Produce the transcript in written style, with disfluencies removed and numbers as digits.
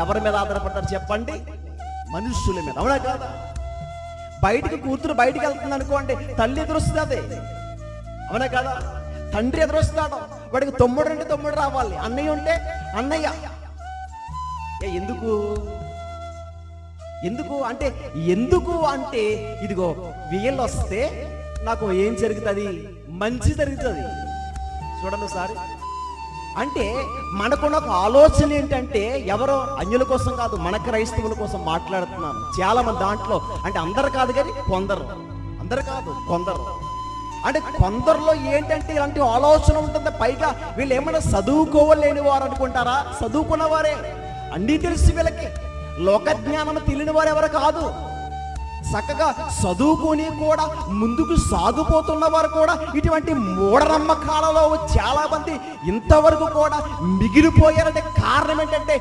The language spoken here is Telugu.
ఎవరి మీద ఆధారపడతారు చెప్పండి? మనుషుల మీద. అవునా కాదా? బయటికి కూతురు బయటికి వెళ్తుంది అనుకోండి, తల్లి ఎదురొస్తుంది. అవునా కదా? తండ్రి ఎదురొస్తాడు, వాడికి తమ్ముడు అంటే తమ్ముడు రావాలి, అన్నయ్య ఉంటే అన్నయ్య. ఎందుకు అంటే ఇదిగో వీళ్ళు వస్తే నాకు ఏం జరుగుతుంది? మంచి జరుగుతుంది. చూడండి ఒకసారి. అంటే మనకున్న ఒక ఆలోచన ఏంటంటే, ఎవరో అన్యుల కోసం కాదు, మన క్రైస్తవుల కోసం మాట్లాడుతున్నాను. చాలా మంది దాంట్లో, అంటే అందరు కాదు కానీ కొందరు, అందరు కాదు కొందరు, అంటే కొందరిలో ఏంటంటే ఇలాంటి ఆలోచన ఉంటుంది. పైగా వీళ్ళు ఏమైనా చదువుకోలేని వారు అనుకుంటారా? చదువుకున్న వారే, అన్నీ తెలిసి వీళ్ళకి లోక జ్ఞానం తెలియని వారు ఎవరు కాదు. చక్కగా చదువుకొని కూడా ముందుకు సాగిపోతున్న వారు కూడా ఇటువంటి మూఢనమ్మకాలలో చాలా మంది ఇంతవరకు కూడా మిగిలిపోయారంటే కారణం ఏంటంటే